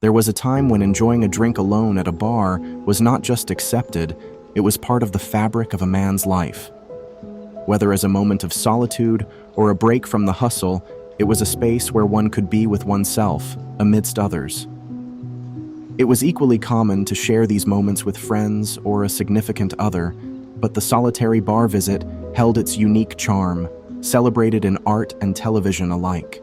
There was a time when enjoying a drink alone at a bar was not just accepted, it was part of the fabric of a man's life. Whether as a moment of solitude or a break from the hustle, it was a space where one could be with oneself, amidst others. It was equally common to share these moments with friends or a significant other, but the solitary bar visit held its unique charm, celebrated in art and television alike.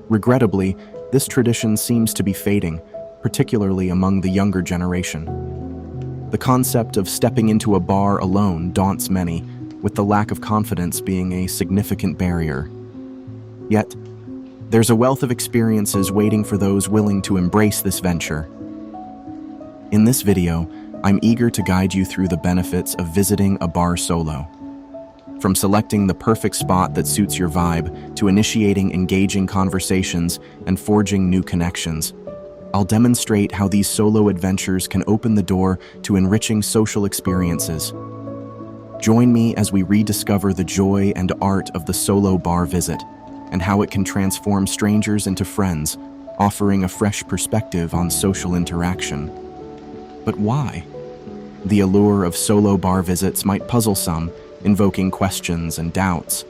Regrettably, this tradition seems to be fading, particularly among the younger generation. The concept of stepping into a bar alone daunts many, with the lack of confidence being a significant barrier. Yet, there's a wealth of experiences waiting for those willing to embrace this venture. In this video, I'm eager to guide you through the benefits of visiting a bar solo. From selecting the perfect spot that suits your vibe to initiating engaging conversations and forging new connections, I'll demonstrate how these solo adventures can open the door to enriching social experiences. Join me as we rediscover the joy and art of the solo bar visit and how it can transform strangers into friends, offering a fresh perspective on social interaction. But why? The allure of solo bar visits might puzzle some, invoking questions and doubts.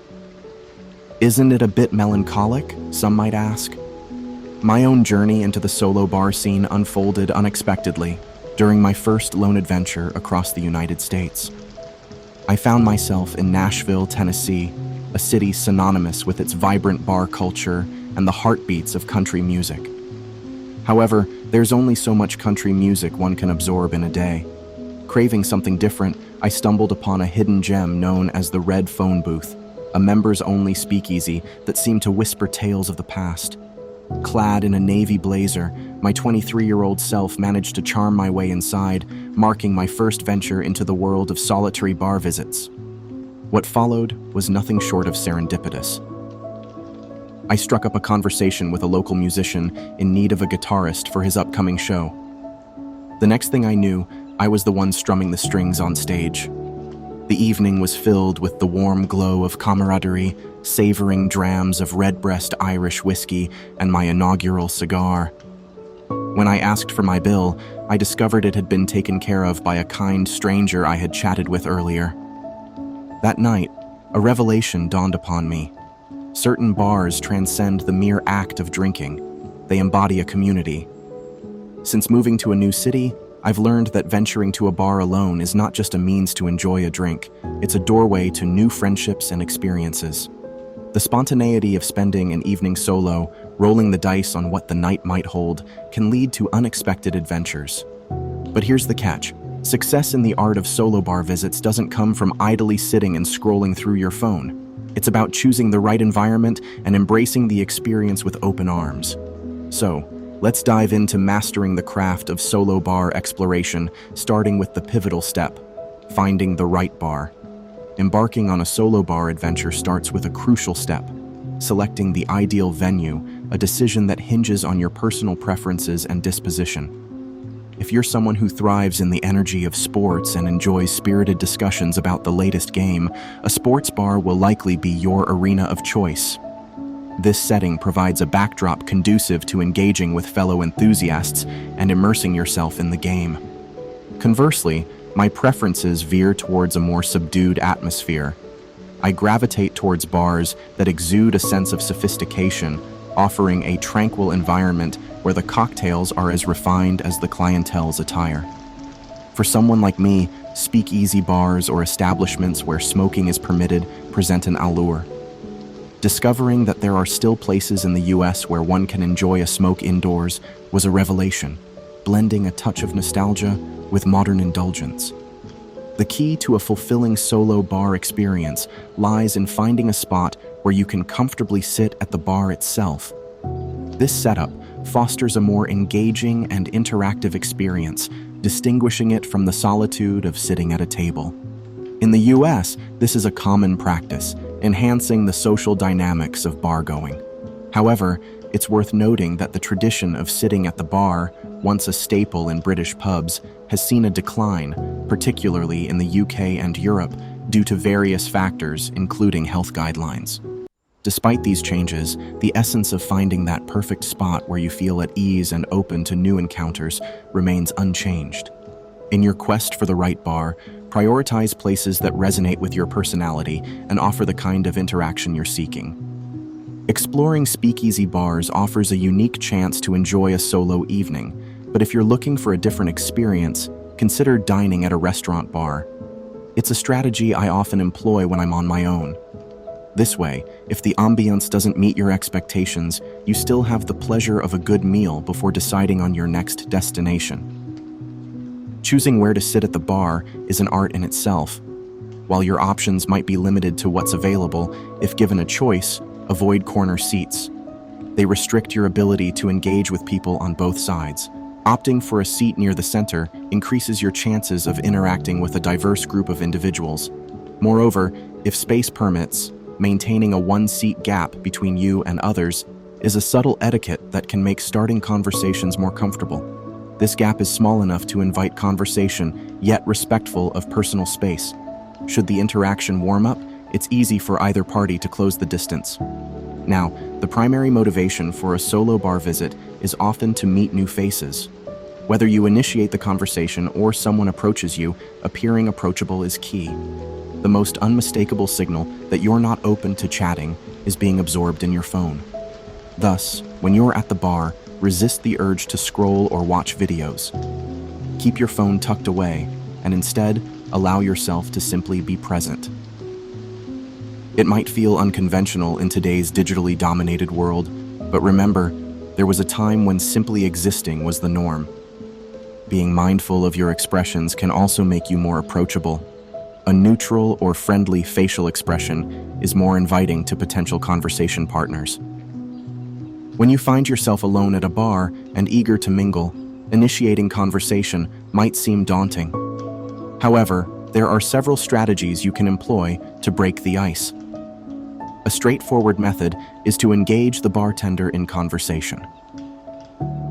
Isn't it a bit melancholic, some might ask? My own journey into the solo bar scene unfolded unexpectedly during my first lone adventure across the United States. I found myself in Nashville, Tennessee, a city synonymous with its vibrant bar culture and the heartbeats of country music. However, there's only so much country music one can absorb in a day. Craving something different, I stumbled upon a hidden gem known as the Red Phone Booth, a members-only speakeasy that seemed to whisper tales of the past. Clad in a navy blazer, my 23-year-old self managed to charm my way inside, marking my first venture into the world of solitary bar visits. What followed was nothing short of serendipitous. I struck up a conversation with a local musician in need of a guitarist for his upcoming show. The next thing I knew, I was the one strumming the strings on stage. The evening was filled with the warm glow of camaraderie, savoring drams of Redbreast Irish whiskey and my inaugural cigar. When I asked for my bill, I discovered it had been taken care of by a kind stranger I had chatted with earlier. That night, a revelation dawned upon me. Certain bars transcend the mere act of drinking. They embody a community. Since moving to a new city, I've learned that venturing to a bar alone is not just a means to enjoy a drink, it's a doorway to new friendships and experiences. The spontaneity of spending an evening solo, rolling the dice on what the night might hold, can lead to unexpected adventures. But here's the catch. Success in the art of solo bar visits doesn't come from idly sitting and scrolling through your phone. It's about choosing the right environment and embracing the experience with open arms. So, let's dive into mastering the craft of solo bar exploration, starting with the pivotal step, finding the right bar. Embarking on a solo bar adventure starts with a crucial step, selecting the ideal venue, a decision that hinges on your personal preferences and disposition. If you're someone who thrives in the energy of sports and enjoys spirited discussions about the latest game, a sports bar will likely be your arena of choice. This setting provides a backdrop conducive to engaging with fellow enthusiasts and immersing yourself in the game. Conversely, my preferences veer towards a more subdued atmosphere. I gravitate towards bars that exude a sense of sophistication, offering a tranquil environment where the cocktails are as refined as the clientele's attire. For someone like me, speakeasy bars or establishments where smoking is permitted present an allure. Discovering that there are still places in the US where one can enjoy a smoke indoors was a revelation, blending a touch of nostalgia with modern indulgence. The key to a fulfilling solo bar experience lies in finding a spot where you can comfortably sit at the bar itself. This setup fosters a more engaging and interactive experience, distinguishing it from the solitude of sitting at a table. In the US, this is a common practice, enhancing the social dynamics of bar going. However, it's worth noting that the tradition of sitting at the bar, once a staple in British pubs, has seen a decline, particularly in the UK and Europe, due to various factors, including health guidelines. Despite these changes, the essence of finding that perfect spot where you feel at ease and open to new encounters remains unchanged. In your quest for the right bar, prioritize places that resonate with your personality and offer the kind of interaction you're seeking. Exploring speakeasy bars offers a unique chance to enjoy a solo evening, but if you're looking for a different experience, consider dining at a restaurant bar. It's a strategy I often employ when I'm on my own. This way, if the ambience doesn't meet your expectations, you still have the pleasure of a good meal before deciding on your next destination. Choosing where to sit at the bar is an art in itself. While your options might be limited to what's available, if given a choice, avoid corner seats. They restrict your ability to engage with people on both sides. Opting for a seat near the center increases your chances of interacting with a diverse group of individuals. Moreover, if space permits, maintaining a one-seat gap between you and others is a subtle etiquette that can make starting conversations more comfortable. This gap is small enough to invite conversation, yet respectful of personal space. Should the interaction warm up, it's easy for either party to close the distance. Now, the primary motivation for a solo bar visit is often to meet new faces. Whether you initiate the conversation or someone approaches you, appearing approachable is key. The most unmistakable signal that you're not open to chatting is being absorbed in your phone. Thus, when you're at the bar, resist the urge to scroll or watch videos. Keep your phone tucked away and instead allow yourself to simply be present. It might feel unconventional in today's digitally dominated world, but remember, there was a time when simply existing was the norm. Being mindful of your expressions can also make you more approachable. A neutral or friendly facial expression is more inviting to potential conversation partners. When you find yourself alone at a bar and eager to mingle, initiating conversation might seem daunting. However, there are several strategies you can employ to break the ice. A straightforward method is to engage the bartender in conversation.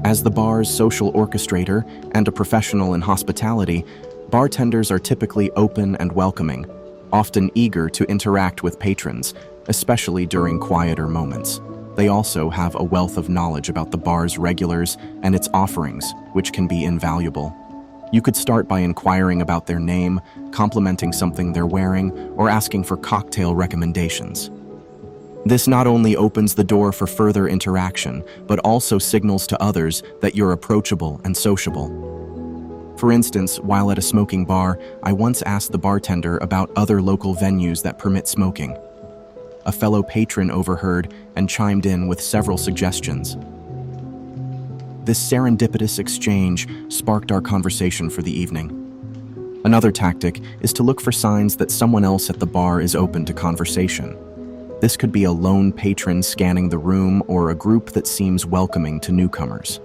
As the bar's social orchestrator and a professional in hospitality, bartenders are typically open and welcoming, often eager to interact with patrons, especially during quieter moments. They also have a wealth of knowledge about the bar's regulars and its offerings, which can be invaluable. You could start by inquiring about their name, complimenting something they're wearing, or asking for cocktail recommendations. This not only opens the door for further interaction, but also signals to others that you're approachable and sociable. For instance, while at a smoking bar, I once asked the bartender about other local venues that permit smoking. A fellow patron overheard and chimed in with several suggestions. This serendipitous exchange sparked our conversation for the evening. Another tactic is to look for signs that someone else at the bar is open to conversation. This could be a lone patron scanning the room or a group that seems welcoming to newcomers.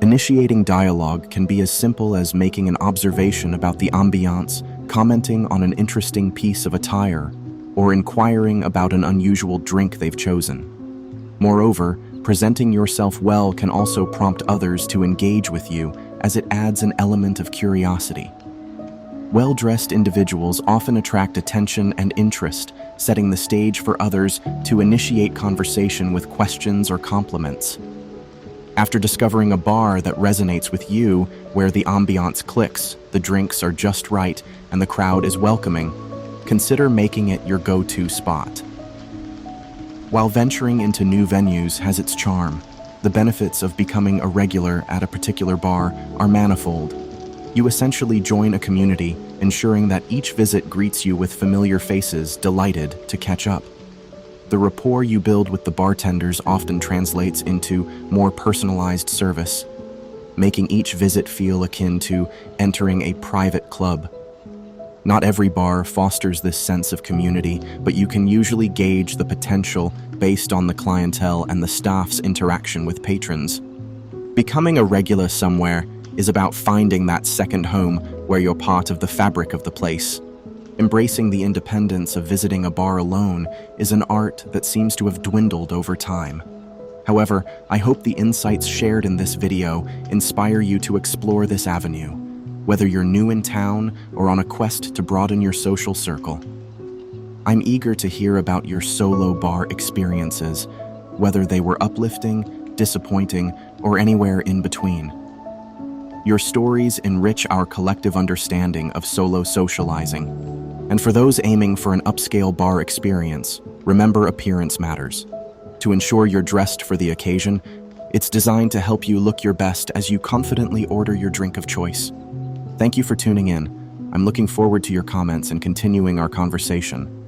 Initiating dialogue can be as simple as making an observation about the ambiance, commenting on an interesting piece of attire, or inquiring about an unusual drink they've chosen. Moreover, presenting yourself well can also prompt others to engage with you, as it adds an element of curiosity. Well-dressed individuals often attract attention and interest, setting the stage for others to initiate conversation with questions or compliments. After discovering a bar that resonates with you, where the ambiance clicks, the drinks are just right, and the crowd is welcoming, consider making it your go-to spot. While venturing into new venues has its charm, the benefits of becoming a regular at a particular bar are manifold. You essentially join a community, ensuring that each visit greets you with familiar faces delighted to catch up. The rapport you build with the bartenders often translates into more personalized service, making each visit feel akin to entering a private club. Not every bar fosters this sense of community, but you can usually gauge the potential based on the clientele and the staff's interaction with patrons. Becoming a regular somewhere is about finding that second home where you're part of the fabric of the place. Embracing the independence of visiting a bar alone is an art that seems to have dwindled over time. However, I hope the insights shared in this video inspire you to explore this avenue, whether you're new in town or on a quest to broaden your social circle. I'm eager to hear about your solo bar experiences, whether they were uplifting, disappointing, or anywhere in between. Your stories enrich our collective understanding of solo socializing. And for those aiming for an upscale bar experience, remember appearance matters. To ensure you're dressed for the occasion, it's designed to help you look your best as you confidently order your drink of choice. Thank you for tuning in. I'm looking forward to your comments and continuing our conversation.